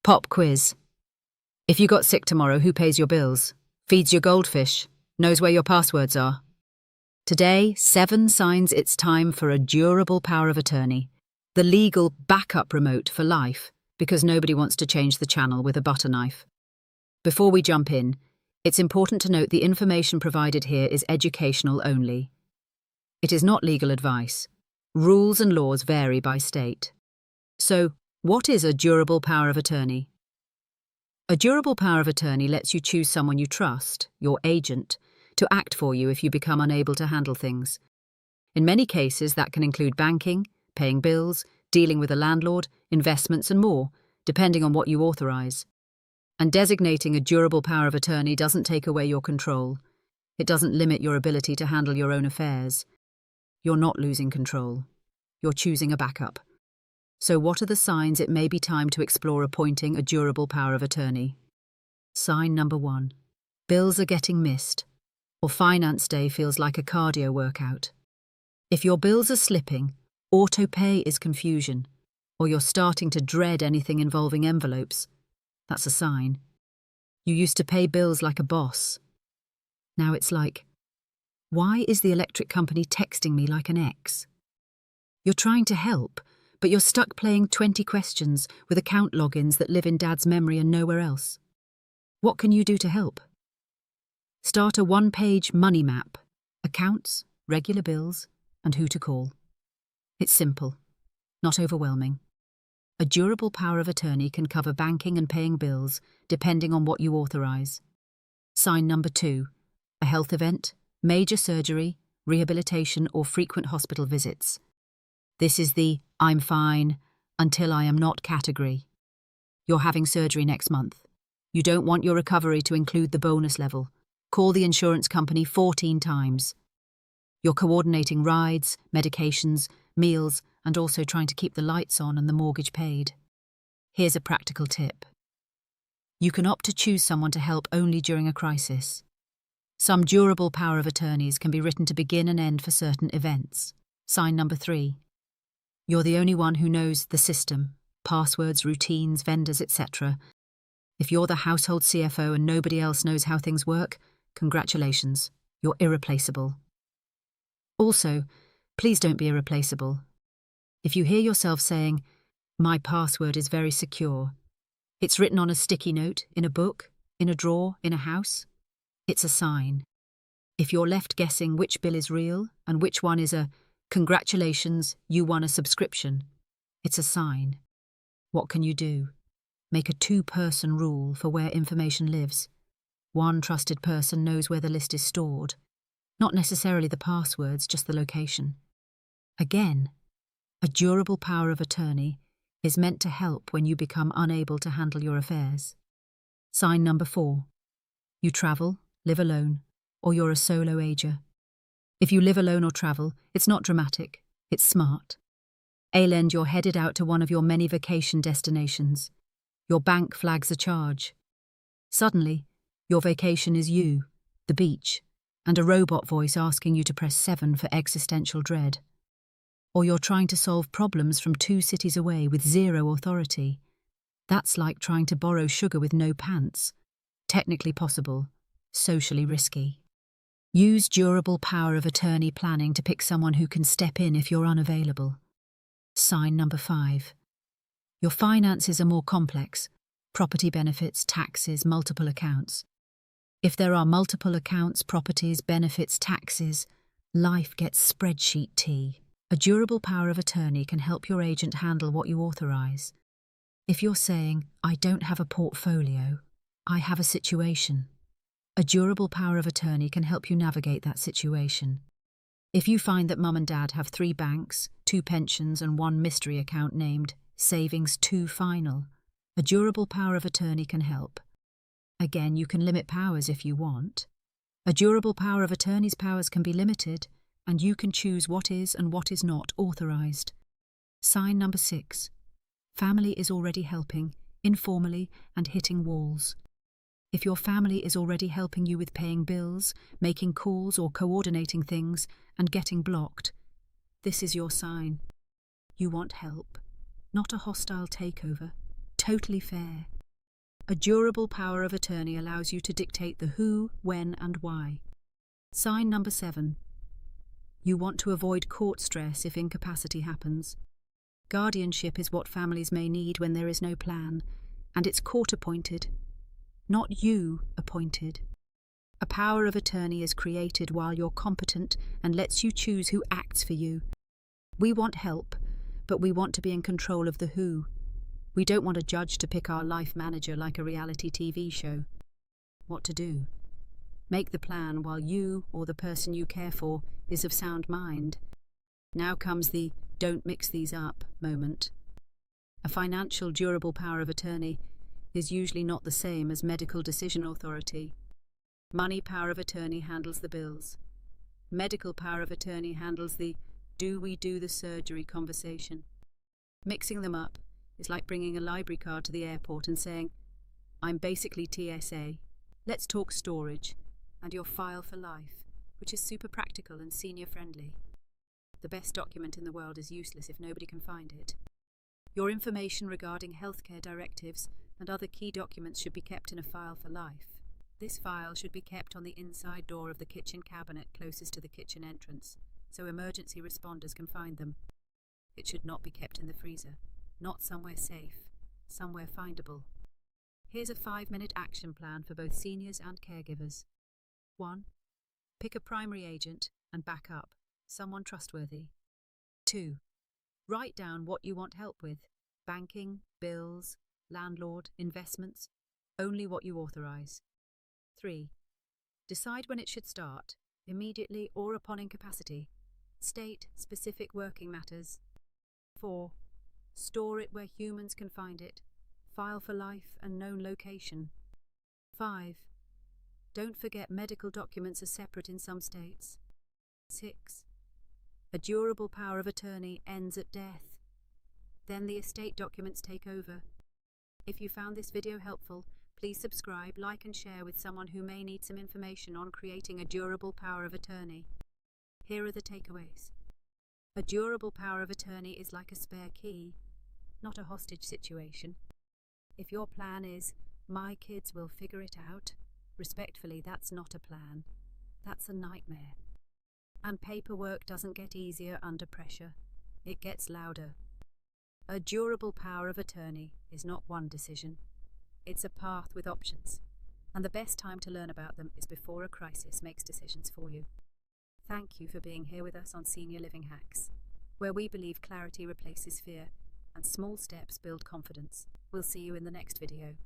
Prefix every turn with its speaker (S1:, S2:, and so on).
S1: Pop quiz. If you got sick tomorrow, who pays your bills? Feeds your goldfish? Knows where your passwords are? Today, 7 signs it's time for a durable power of attorney. The legal backup remote for life, because nobody wants to change the channel with a butter knife. Before we jump in, it's important to note the information provided here is educational only. It is not legal advice. Rules and laws vary by state. So, what is a durable power of attorney? A durable power of attorney lets you choose someone you trust, your agent, to act for you if you become unable to handle things. In many cases, that can include banking, paying bills, dealing with a landlord, investments and more, depending on what you authorize. And designating a durable power of attorney doesn't take away your control. It doesn't limit your ability to handle your own affairs. You're not losing control. You're choosing a backup. So what are the signs it may be time to explore appointing a durable power of attorney? Sign number 1. Bills are getting missed, or finance day feels like a cardio workout. If your bills are slipping, auto-pay is confusion, or you're starting to dread anything involving envelopes, that's a sign. You used to pay bills like a boss. Now it's like, why is the electric company texting me like an ex? You're trying to help, but you're stuck playing 20 questions with account logins that live in Dad's memory and nowhere else. What can you do to help? Start a 1-page money map, accounts, regular bills, and who to call. It's simple, not overwhelming. A durable power of attorney can cover banking and paying bills, depending on what you authorize. Sign number 2, a health event, major surgery, rehabilitation, or frequent hospital visits. This is the I'm fine until I am not category. You're having surgery next month. You don't want your recovery to include the bonus level. Call the insurance company 14 times. You're coordinating rides, medications, meals, and also trying to keep the lights on and the mortgage paid. Here's a practical tip. You can opt to choose someone to help only during a crisis. Some durable power of attorneys can be written to begin and end for certain events. Sign number 3. You're the only one who knows the system, passwords, routines, vendors, etc. If you're the household CFO and nobody else knows how things work, congratulations, you're irreplaceable. Also, please don't be irreplaceable. If you hear yourself saying, "My password is very secure," it's written on a sticky note, in a book, in a drawer, in a house, it's a sign. If you're left guessing which bill is real and which one is a "Congratulations, you won a subscription," it's a sign. What can you do? Make a 2-person rule for where information lives. One trusted person knows where the list is stored. Not necessarily the passwords, just the location. Again, a durable power of attorney is meant to help when you become unable to handle your affairs. Sign number 4. You travel, live alone, or you're a solo ager. If you live alone or travel, it's not dramatic, it's smart. Alend, you're headed out to one of your many vacation destinations. Your bank flags a charge. Suddenly, your vacation is you, the beach, and a robot voice asking you to press 7 for existential dread. Or you're trying to solve problems from 2 cities away with 0 authority. That's like trying to borrow sugar with no pants. Technically possible, socially risky. Use durable power of attorney planning to pick someone who can step in if you're unavailable. Sign number 5. Your finances are more complex. Property benefits, taxes, multiple accounts. If there are multiple accounts, properties, benefits, taxes, life gets spreadsheet tea. A durable power of attorney can help your agent handle what you authorize. If you're saying, "I don't have a portfolio, I have a situation," a durable power of attorney can help you navigate that situation. If you find that mum and dad have 3 banks, 2 pensions and 1 mystery account named Savings 2 Final, a durable power of attorney can help. Again, you can limit powers if you want. A durable power of attorney's powers can be limited, and you can choose what is and what is not authorized. Sign number 6. Family is already helping, informally and hitting walls. If your family is already helping you with paying bills, making calls or coordinating things, and getting blocked, this is your sign. You want help, not a hostile takeover. totally fair. A durable power of attorney allows you to dictate the who, when, and why. Sign number 7. You want to avoid court stress if incapacity happens. Guardianship is what families may need when there is no plan, and it's court-appointed, not you appointed. A power of attorney is created while you're competent and lets you choose who acts for you. We want help, but we want to be in control of the who. We don't want a judge to pick our life manager like a reality TV show. What to do? Make the plan while you or the person you care for is of sound mind. Now comes the "don't mix these up" moment. A financial durable power of attorney is usually not the same as medical decision authority. Money power of attorney handles the bills. Medical power of attorney handles the "do we do the surgery" conversation. Mixing them up is like bringing a library card to the airport and saying, "I'm basically TSA. Let's talk storage," and your file for life, which is super practical and senior friendly. The best document in the world is useless if nobody can find it. Your information regarding healthcare directives and other key documents should be kept in a file for life. This file should be kept on the inside door of the kitchen cabinet closest to the kitchen entrance, so emergency responders can find them. It should not be kept in the freezer, not somewhere safe, somewhere findable. Here's a 5-minute action plan for both seniors and caregivers. 1. Pick a primary agent and back up, someone trustworthy. 2. Write down what you want help with: banking, bills, landlord, investments, only what you authorize. 3. Decide when it should start, immediately or upon incapacity. State specific working matters. 4. Store it where humans can find it. File for life and known location. 5. Don't forget medical documents are separate in some states. 6. A durable power of attorney ends at death. Then the estate documents take over. If you found this video helpful, please subscribe, like and share with someone who may need some information on creating a durable power of attorney. Here are the takeaways. A durable power of attorney is like a spare key, not a hostage situation. If your plan is, "my kids will figure it out," respectfully, that's not a plan. That's a nightmare. And paperwork doesn't get easier under pressure. It gets louder. A durable power of attorney is not one decision. It's a path with options. And the best time to learn about them is before a crisis makes decisions for you. Thank you for being here with us on Senior Living Hacks, where we believe clarity replaces fear and small steps build confidence. We'll see you in the next video.